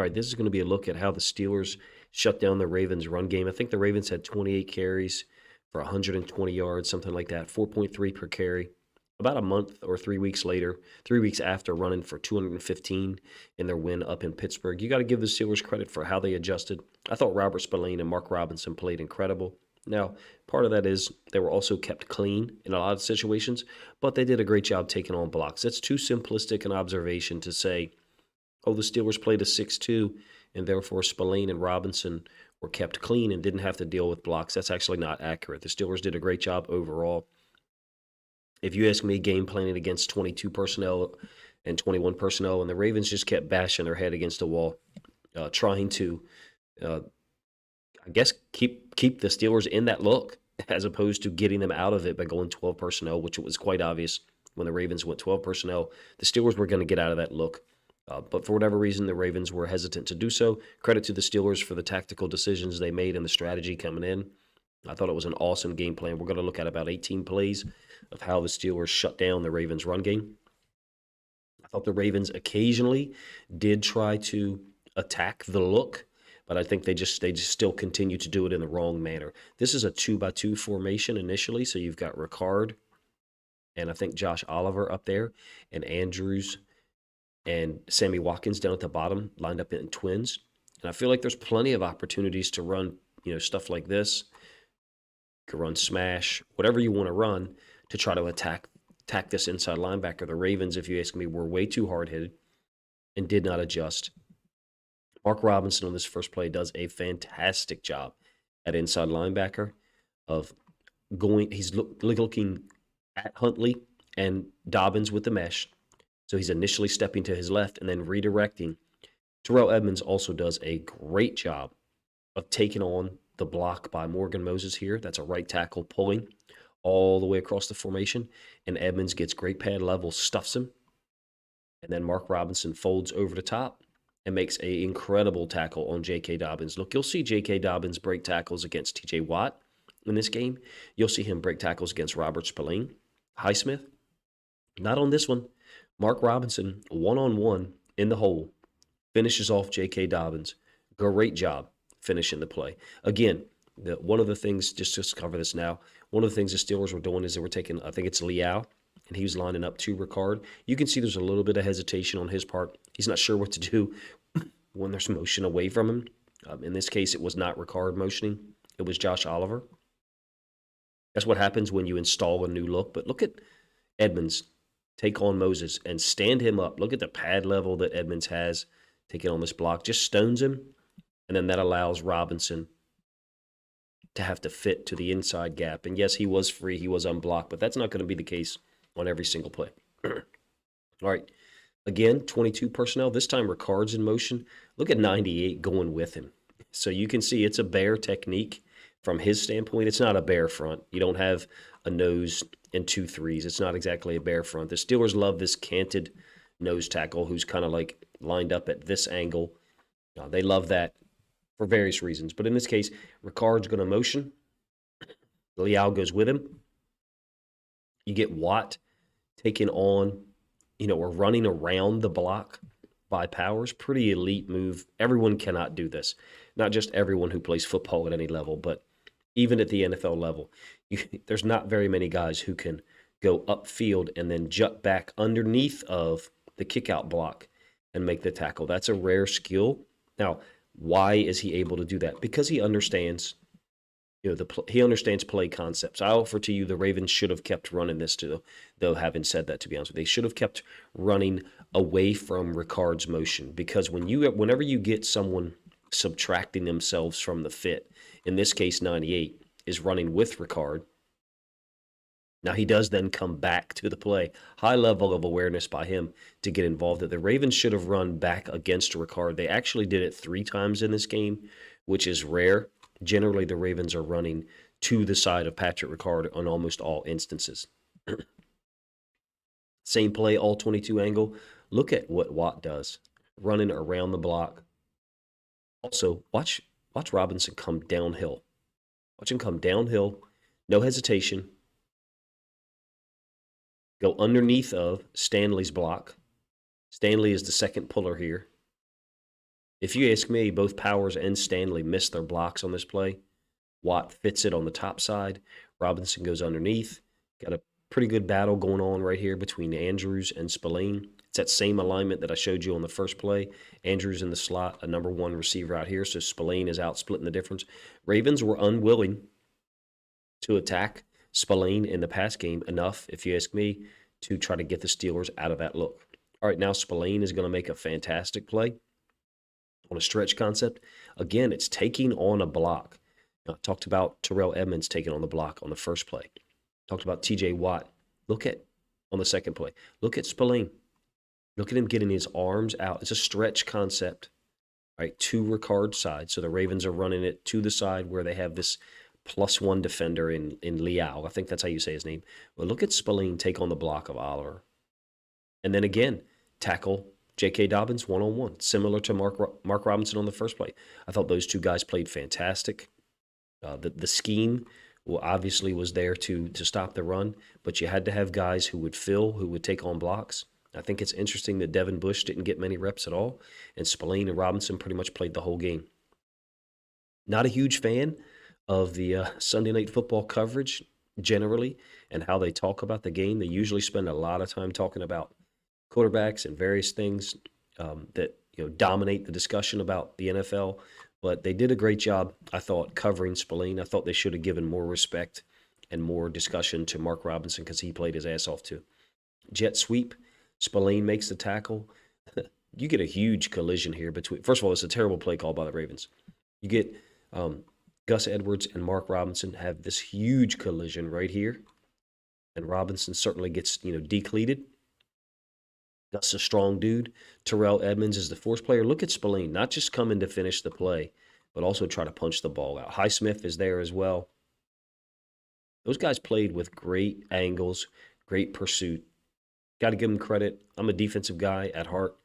All right, this is going to be a look at how the Steelers shut down the Ravens' run game. I think the Ravens had 28 carries for 120 yards, something like that, 4.3 per carry. About a month or 3 weeks later, 3 weeks after running for 215 in their win up in Pittsburgh, you got to give the Steelers credit for how they adjusted. I thought Robert Spillane and Mark Robinson played incredible. Now, part of that is they were also kept clean in a lot of situations, but they did a great job taking on blocks. It's too simplistic an observation to say, oh, the Steelers played a 6-2, and therefore Spillane and Robinson were kept clean and didn't have to deal with blocks. That's actually not accurate. The Steelers did a great job overall. If you ask me, game planning against 22 personnel and 21 personnel, and the Ravens just kept bashing their head against the wall, trying to, uh, I guess, keep the Steelers in that look as opposed to getting them out of it by going 12 personnel, which was quite obvious when the Ravens went 12 personnel. The Steelers were going to get out of that look. But for whatever reason, the Ravens were hesitant to do so. Credit to the Steelers for the tactical decisions they made and the strategy coming in. I thought it was an awesome game plan. We're going to look at about 18 plays of how the Steelers shut down the Ravens' run game. I thought the Ravens occasionally did try to attack the look, but I think they just still continue to do it in the wrong manner. This is a 2-by-2 formation initially, so you've got Ricard and I think Josh Oliver up there, and Andrews and Sammy Watkins down at the bottom, lined up in twins. And I feel like there's plenty of opportunities to run, stuff like this. You can run smash, whatever you want to run to try to attack this inside linebacker. The Ravens, if you ask me, were way too hard-headed and did not adjust. Mark Robinson on this first play does a fantastic job at inside linebacker of going. He's looking at Huntley and Dobbins with the mesh. So he's initially stepping to his left and then redirecting. Terrell Edmunds also does a great job of taking on the block by Morgan Moses here. That's a right tackle pulling all the way across the formation. And Edmunds gets great pad level, stuffs him. And then Mark Robinson folds over the top and makes an incredible tackle on J.K. Dobbins. Look, you'll see J.K. Dobbins break tackles against T.J. Watt in this game. You'll see him break tackles against Robert Spillane, Highsmith. Not on this one. Mark Robinson, one-on-one in the hole, finishes off J.K. Dobbins. Great job finishing the play. Again, one of the things, just to cover this now, one of the things the Steelers were doing is they were taking, I think it's Leal, and he was lining up to Ricard. You can see there's a little bit of hesitation on his part. He's not sure what to do when there's motion away from him. In this case, it was not Ricard motioning. It was Josh Oliver. That's what happens when you install a new look. But look at Edmunds take on Moses and stand him up. Look at the pad level that Edmunds has taking on this block. Just stones him, and then that allows Robinson to have to fit to the inside gap. And yes, he was free. He was unblocked, but that's not going to be the case on every single play. All right. Again, 22 personnel. This time Ricard's in motion. Look at 98 going with him. So you can see it's a bear technique from his standpoint. It's not a bear front. You don't have a nose and 2 3s. It's not exactly a bear front. The Steelers love this canted nose tackle who's kind of like lined up at this angle. They love that for various reasons. But in this case, Ricard's going to motion. Leal goes with him. You get Watt taking on, or running around the block by Powers. Pretty elite move. Everyone cannot do this. Not just everyone who plays football at any level, but even at the NFL level. There's not very many guys who can go upfield and then jut back underneath of the kickout block and make the tackle. That's a rare skill. Now, why is he able to do that? Because he understands, he understands play concepts. I offer to you the Ravens should have kept running this too, though having said that, to be honest with you, they should have kept running away from Ricard's motion, because whenever you get someone subtracting themselves from the fit, in this case 98 is running with Ricard. Now he does then come back to the play. High level of awareness by him to get involved. The Ravens should have run back against Ricard. They actually did it 3 times in this game, which is rare. Generally, the Ravens are running to the side of Patrick Ricard on almost all instances. Same play, all 22 angle. Look at what Watt does, running around the block. Also, watch Robinson come downhill. Watch him come downhill, no hesitation. Go underneath of Stanley's block. Stanley is the second puller here. If you ask me, both Powers and Stanley missed their blocks on this play. Watt fits it on the top side. Robinson goes underneath. Got a pretty good battle going on right here between Andrews and Spillane. It's that same alignment that I showed you on the first play. Andrews in the slot, a number one receiver out here, so Spillane is out splitting the difference. Ravens were unwilling to attack Spillane in the pass game enough, if you ask me, to try to get the Steelers out of that look. All right, now Spillane is going to make a fantastic play on a stretch concept. Again, it's taking on a block. Now, I talked about Terrell Edmunds taking on the block on the first play. Talked about TJ Watt. Look at, on the second play, look at Spillane. Look at him getting his arms out. It's a stretch concept, right, to Ricard's side. So the Ravens are running it to the side where they have this +1 defender in Liao. I think that's how you say his name. Well, look at Spillane take on the block of Oliver. And then again, tackle J.K. Dobbins one-on-one, similar to Mark Robinson on the first play. I thought those two guys played fantastic. The scheme obviously was there to stop the run, but you had to have guys who would fill, who would take on blocks. I think it's interesting that Devin Bush didn't get many reps at all, and Spillane and Robinson pretty much played the whole game. Not a huge fan of the Sunday Night Football coverage generally and how they talk about the game. They usually spend a lot of time talking about quarterbacks and various things that dominate the discussion about the NFL. But they did a great job, I thought, covering Spillane. I thought they should have given more respect and more discussion to Mark Robinson because he played his ass off too. Jet sweep. Spillane makes the tackle. You get a huge collision here between. First of all, it's a terrible play call by the Ravens. You get Gus Edwards and Mark Robinson have this huge collision right here, and Robinson certainly gets decleated. Gus a strong dude. Terrell Edmunds is the force player. Look at Spillane, not just coming to finish the play, but also try to punch the ball out. Highsmith is there as well. Those guys played with great angles, great pursuit. Got to give them credit. I'm a defensive guy at heart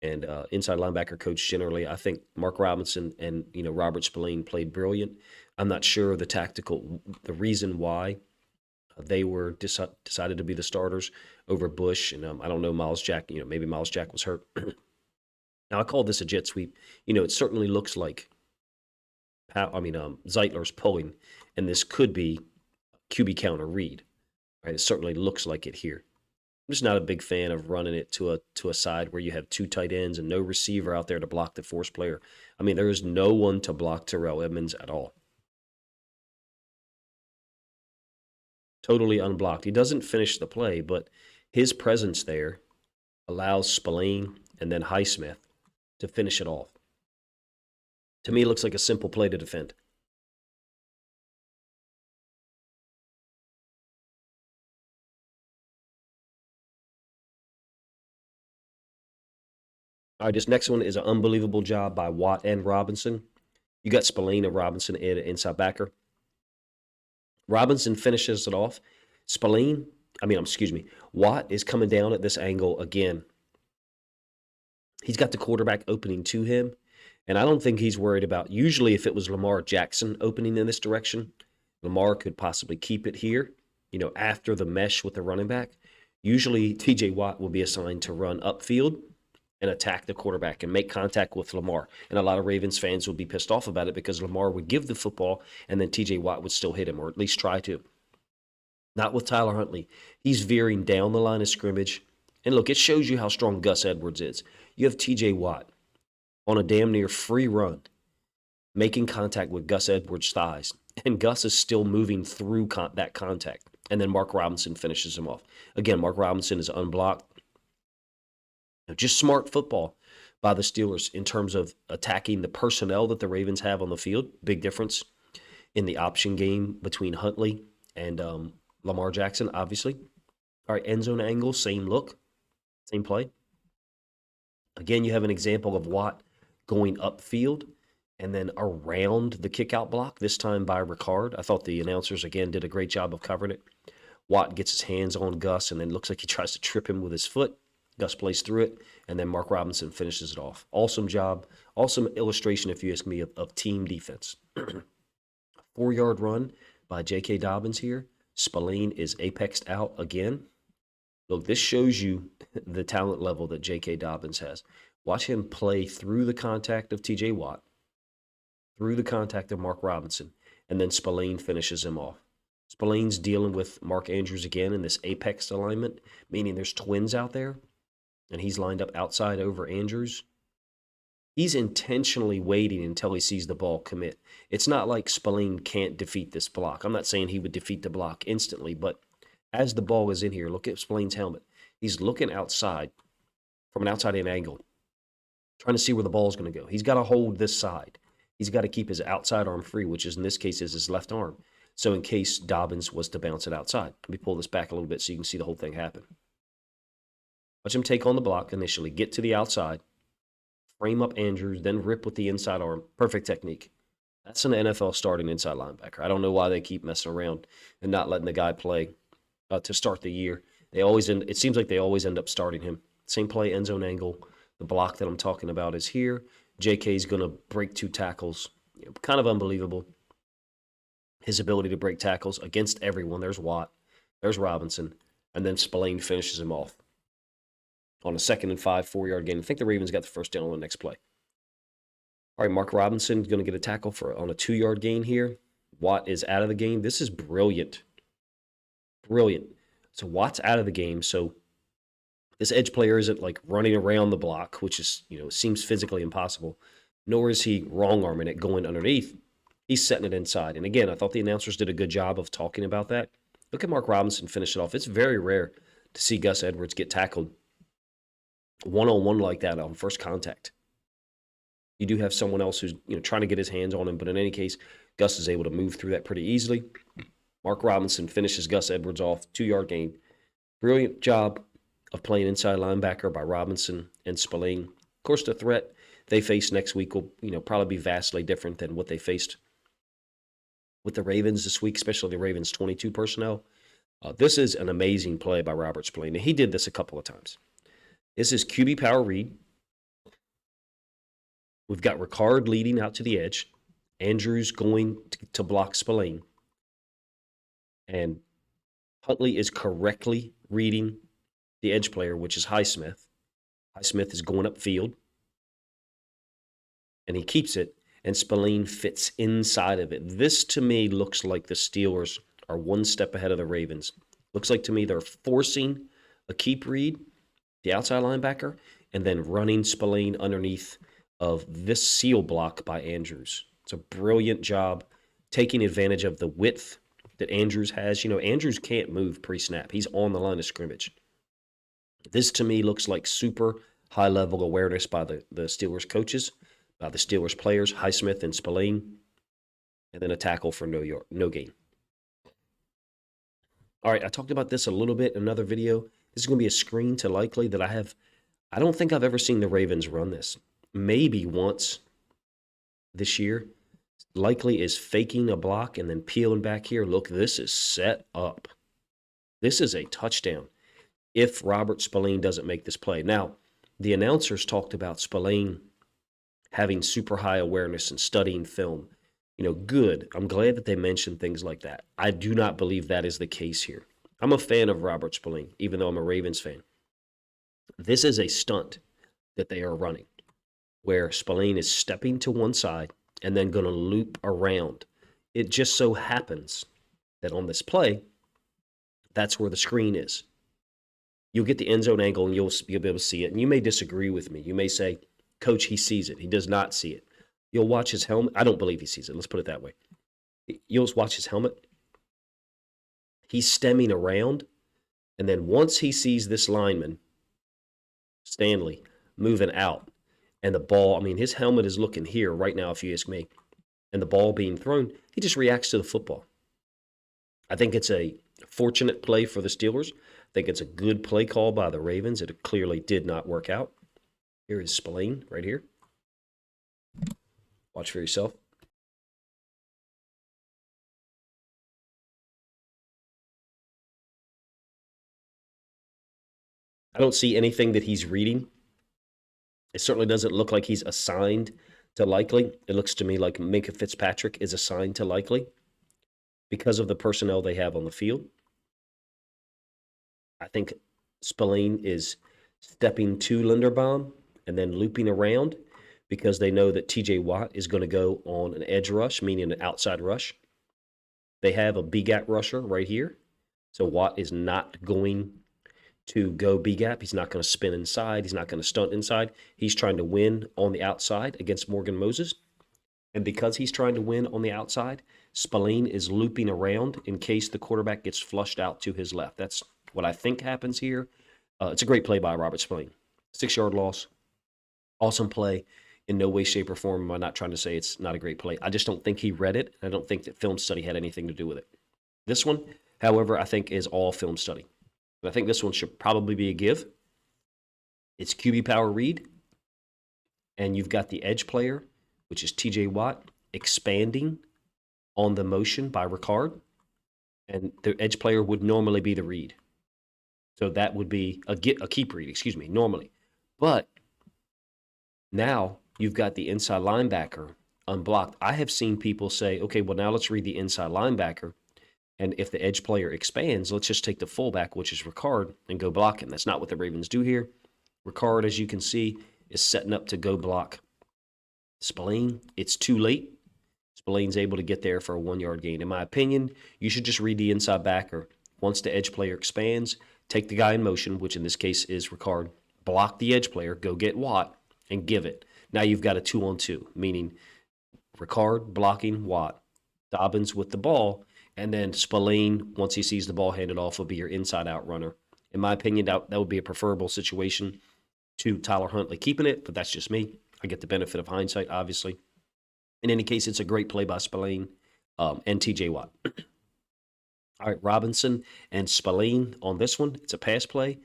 and inside linebacker coach generally. I think Mark Robinson and Robert Spillane played brilliant. I'm not sure of the reason why they were decided to be the starters over Bush, and I don't know Miles Jack. Maybe Miles Jack was hurt. Now I call this a jet sweep. It certainly looks like Zeitler's pulling, and this could be QB counter read. Right? It certainly looks like it here. I'm just not a big fan of running it to a side where you have two tight ends and no receiver out there to block the force player. There is no one to block Terrell Edmunds at all. Totally unblocked. He doesn't finish the play, but his presence there allows Spillane and then Highsmith to finish it off. To me, it looks like a simple play to defend. All right, this next one is an unbelievable job by Watt and Robinson. You got Spillane and Robinson in inside backer. Robinson finishes it off. Watt is coming down at this angle again. He's got the quarterback opening to him, and I don't think he's worried about, usually if it was Lamar Jackson opening in this direction, Lamar could possibly keep it here, after the mesh with the running back. Usually TJ Watt will be assigned to run upfield and attack the quarterback and make contact with Lamar. And a lot of Ravens fans would be pissed off about it because Lamar would give the football and then TJ Watt would still hit him, or at least try to. Not with Tyler Huntley. He's veering down the line of scrimmage. And look, it shows you how strong Gus Edwards is. You have TJ Watt on a damn near free run, making contact with Gus Edwards' thighs. And Gus is still moving through that contact. And then Mark Robinson finishes him off. Again, Mark Robinson is unblocked. Just smart football by the Steelers in terms of attacking the personnel that the Ravens have on the field. Big difference in the option game between Huntley and Lamar Jackson, obviously. All right, end zone angle, same look, same play. Again, you have an example of Watt going upfield and then around the kickout block, this time by Ricard. I thought the announcers, again, did a great job of covering it. Watt gets his hands on Gus and then looks like he tries to trip him with his foot. Gus plays through it, and then Mark Robinson finishes it off. Awesome job. Awesome illustration, if you ask me, of team defense. 4-yard run by J.K. Dobbins here. Spillane is apexed out again. Look, this shows you the talent level that J.K. Dobbins has. Watch him play through the contact of TJ Watt, through the contact of Mark Robinson, and then Spillane finishes him off. Spillane's dealing with Mark Andrews again in this apex alignment, meaning there's twins out there, and he's lined up outside over Andrews. He's intentionally waiting until he sees the ball commit. It's not like Spillane can't defeat this block. I'm not saying he would defeat the block instantly, but as the ball is in here, look at Spillane's helmet. He's looking outside from an outside-in angle, trying to see where the ball is going to go. He's got to hold this side. He's got to keep his outside arm free, which is in this case is his left arm. So in case Dobbins was to bounce it outside. Let me pull this back a little bit so you can see the whole thing happen. Watch him take on the block initially, get to the outside, frame up Andrews, then rip with the inside arm. Perfect technique. That's an NFL starting inside linebacker. I don't know why they keep messing around and not letting the guy play to start the year. It seems like they always end up starting him. Same play, end zone angle. The block that I'm talking about is here. JK's going to break 2 tackles. Kind of unbelievable. His ability to break tackles against everyone. There's Watt. There's Robinson. And then Spillane finishes him off on a 2nd and 5, 4-yard gain. I think the Ravens got the first down on the next play. All right, Mark Robinson going to get a tackle on a 2-yard gain here. Watt is out of the game. This is brilliant. Brilliant. So Watt's out of the game, so this edge player isn't like running around the block, which is, seems physically impossible, nor is he wrong-arming it going underneath. He's setting it inside. And again, I thought the announcers did a good job of talking about that. Look at Mark Robinson finish it off. It's very rare to see Gus Edwards get tackled one-on-one like that on first contact. You do have someone else who's trying to get his hands on him, but in any case, Gus is able to move through that pretty easily. Mark Robinson finishes Gus Edwards off, 2-yard gain. Brilliant job of playing inside linebacker by Robinson and Spillane. Of course, the threat they face next week will probably be vastly different than what they faced with the Ravens this week, especially the Ravens 22 personnel. This is an amazing play by Robert Spillane. And he did this a couple of times. This is QB power read. We've got Ricard leading out to the edge. Andrews going to block Spillane. And Huntley is correctly reading the edge player, which is Highsmith. Highsmith is going upfield. And he keeps it. And Spillane fits inside of it. This, to me, looks like the Steelers are one step ahead of the Ravens. Looks like to me they're forcing a keep read, the outside linebacker, and then running Spillane underneath of this seal block by Andrews. It's a brilliant job taking advantage of the width that Andrews has. Andrews can't move pre-snap. He's on the line of scrimmage. This, to me, looks like super high-level awareness by the Steelers coaches, by the Steelers players, Highsmith and Spillane, and then a tackle for no gain. All right, I talked about this a little bit in another video. This is going to be a screen to Likely that I don't think I've ever seen the Ravens run this. Maybe once this year. Likely is faking a block and then peeling back here. Look, this is set up. This is a touchdown if Robert Spillane doesn't make this play. Now, the announcers talked about Spillane having super high awareness and studying film. Good. I'm glad that they mentioned things like that. I do not believe that is the case here. I'm a fan of Robert Spillane, even though I'm a Ravens fan. This is a stunt that they are running, where Spillane is stepping to one side and then going to loop around. It just so happens that on this play, that's where the screen is. You'll get the end zone angle and you'll be able to see it. And you may disagree with me. You may say, Coach, he sees it. He does not see it. You'll watch his helmet. I don't believe he sees it. Let's put it that way. You'll watch his helmet. He's stemming around. And then once he sees this lineman, Stanley, moving out, and the ball, his helmet is looking here right now, if you ask me, and the ball being thrown, he just reacts to the football. I think it's a fortunate play for the Steelers. I think it's a good play call by the Ravens. It clearly did not work out. Here is Spillane right here. Watch for yourself. I don't see anything that he's reading. It certainly doesn't look like he's assigned to Likely. It looks to me like Minkah Fitzpatrick is assigned to Likely because of the personnel they have on the field. I think Spillane is stepping to Linderbaum and then looping around because they know that TJ Watt is going to go on an edge rush, meaning an outside rush. They have a B-gap rusher right here. So Watt is not going to go B-gap. He's not going to spin inside. He's not going to stunt inside. He's trying to win on the outside against Morgan Moses. And because he's trying to win on the outside, Spillane is looping around in case the quarterback gets flushed out to his left. That's what I think happens here. It's a great play by Robert Spillane. 6-yard loss. Awesome play. In no way, shape, or form am I not trying to say it's not a great play. I just don't think he read it. I don't think that film study had anything to do with it. This one, however, I think is all film study. But I think this one should probably be a give. It's QB power read. And you've got the edge player, which is TJ Watt, expanding on the motion by Ricard. And the edge player would normally be the read. So that would be a keep read, normally. But now you've got the inside linebacker unblocked. I have seen people say, okay, well, now let's read the inside linebacker. And if the edge player expands, let's just take the fullback, which is Ricard, and go block him. That's not what the Ravens do here. Ricard, as you can see, is setting up to go block Spillane. It's too late. Spillane's able to get there for a 1-yard gain. In my opinion, you should just read the inside backer. Once the edge player expands, take the guy in motion, which in this case is Ricard, block the edge player, go get Watt, and give it. Now you've got a 2-on-2, meaning Ricard blocking Watt, Dobbins with the ball, and then Spillane, once he sees the ball handed off, will be your inside-out runner. In my opinion, that would be a preferable situation to Tyler Huntley keeping it, but that's just me. I get the benefit of hindsight, obviously. In any case, it's a great play by Spillane and TJ Watt. All right, Robinson and Spillane on this one. It's a pass play.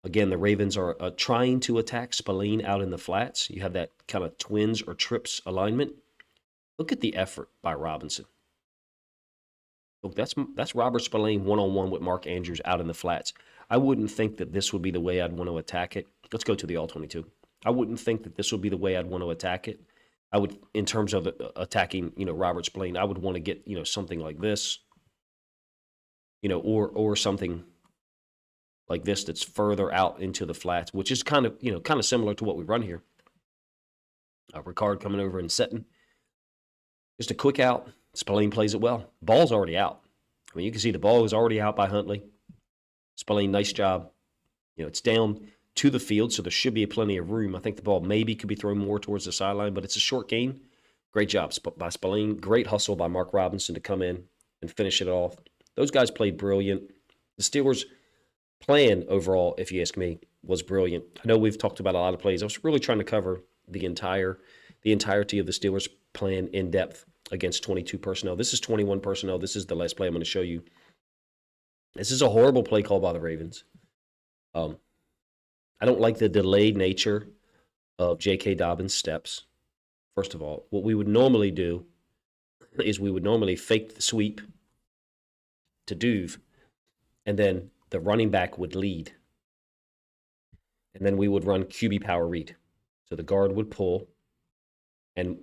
Again, the Ravens are trying to attack Spillane out in the flats. You have that kind of twins or trips alignment. Look at the effort by Robinson. Look, that's Robert Spillane one-on-one with Mark Andrews out in the flats. I wouldn't think that this would be the way I'd want to attack it. Let's go to the All-22. I wouldn't think that this would be the way I'd want to attack it. I would, in terms of attacking, Robert Spillane, I would want to get, something like this, or something like this that's further out into the flats, which is kind of similar to what we run here. Ricard coming over and setting. Just a quick out. Spillane plays it well. Ball's already out. I mean, you can see the ball is already out by Huntley. Spillane, nice job. It's down to the field, so there should be plenty of room. I think the ball maybe could be thrown more towards the sideline, but it's a short gain. Great job by Spillane. Great hustle by Mark Robinson to come in and finish it off. Those guys played brilliant. The Steelers' plan overall, if you ask me, was brilliant. I know we've talked about a lot of plays. I was really trying to cover the entirety of the Steelers' plan in depth against 22 personnel. This is 21 personnel. This is the last play I'm going to show you. This is a horrible play call by the Ravens. I don't like the delayed nature of J.K. Dobbins' steps. First of all, what we would normally do is we would normally fake the sweep to Duve, and then the running back would lead. And then we would run QB power read. So the guard would pull, and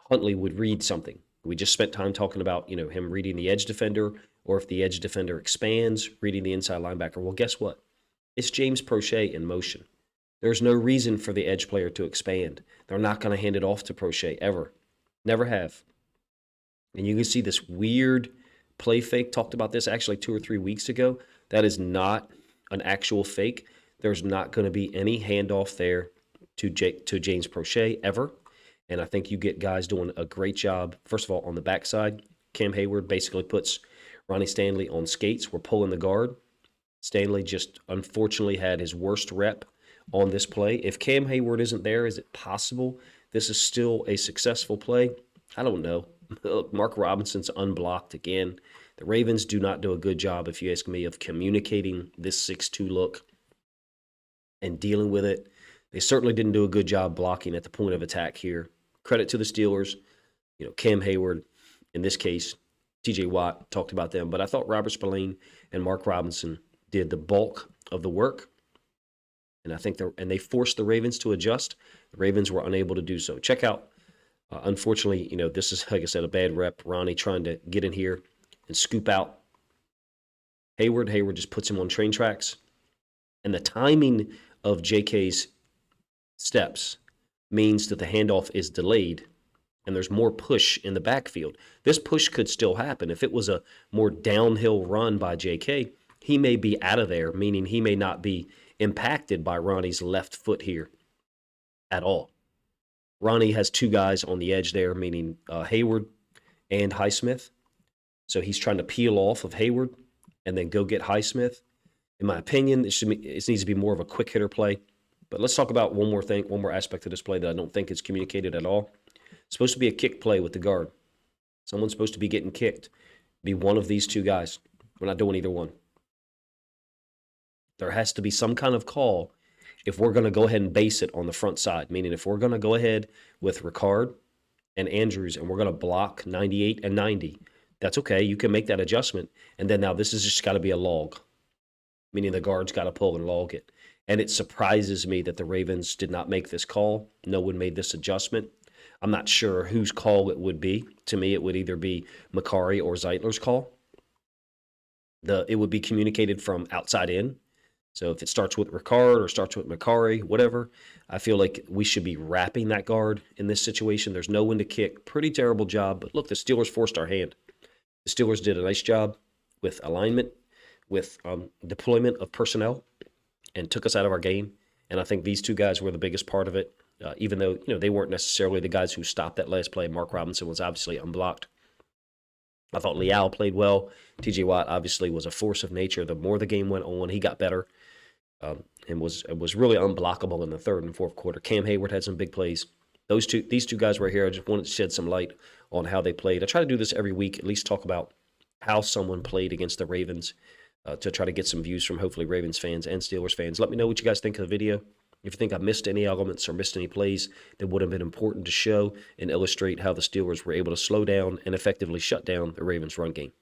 Huntley would read something. We just spent time talking about, him reading the edge defender, or if the edge defender expands, reading the inside linebacker. Well, guess what? It's James Prochet in motion. There's no reason for the edge player to expand. They're not going to hand it off to Prochet, ever. Never have. And you can see this weird play fake. Talked about this actually 2 or 3 weeks ago. That is not an actual fake. There's not going to be any handoff there to James Prochet, ever. And I think you get guys doing a great job. First of all, on the backside, Cam Hayward basically puts Ronnie Stanley on skates. We're pulling the guard. Stanley just unfortunately had his worst rep on this play. If Cam Hayward isn't there, is it possible this is still a successful play? I don't know. Mark Robinson's unblocked again. The Ravens do not do a good job, if you ask me, of communicating this 6-2 look and dealing with it. They certainly didn't do a good job blocking at the point of attack here. Credit to the Steelers. Cam Hayward, in this case, TJ Watt, talked about them. But I thought Robert Spillane and Mark Robinson did the bulk of the work, and I think they forced the Ravens to adjust. The Ravens were unable to do so. Check out, unfortunately, this is, like I said, a bad rep. Ronnie trying to get in here and scoop out Hayward. Hayward just puts him on train tracks, and the timing of JK's steps means that the handoff is delayed and there's more push in the backfield. This push could still happen. If it was a more downhill run by JK, he may be out of there, meaning he may not be impacted by Ronnie's left foot here at all. Ronnie has two guys on the edge there, meaning Hayward and Highsmith. So he's trying to peel off of Hayward and then go get Highsmith. In my opinion, it needs to be more of a quick hitter play. But let's talk about one more thing, one more aspect of this play that I don't think is communicated at all. It's supposed to be a kick play with the guard. Someone's supposed to be getting kicked. Be one of these two guys. We're not doing either one. There has to be some kind of call if we're going to go ahead and base it on the front side, meaning if we're going to go ahead with Ricard and Andrews and we're going to block 98 and 90, that's okay. You can make that adjustment. And then now this has just got to be a log, meaning the guard's got to pull and log it. And it surprises me that the Ravens did not make this call. No one made this adjustment. I'm not sure whose call it would be. To me, it would either be Macari or Zeitler's call. It would be communicated from outside in. So if it starts with Ricard or starts with Macari, whatever, I feel like we should be wrapping that guard in this situation. There's no one to kick. Pretty terrible job. But look, the Steelers forced our hand. The Steelers did a nice job with alignment, with deployment of personnel, and took us out of our game. And I think these two guys were the biggest part of it, even though they weren't necessarily the guys who stopped that last play. Mark Robinson was obviously unblocked. I thought Leal played well. T.J. Watt obviously was a force of nature. The more the game went on, he got better and was really unblockable in the third and fourth quarter. Cam Hayward had some big plays. These two guys right here, I just wanted to shed some light on how they played. I try to do this every week, at least talk about how someone played against the Ravens to try to get some views from hopefully Ravens fans and Steelers fans. Let me know what you guys think of the video. If you think I missed any elements or missed any plays that would have been important to show and illustrate how the Steelers were able to slow down and effectively shut down the Ravens' run game.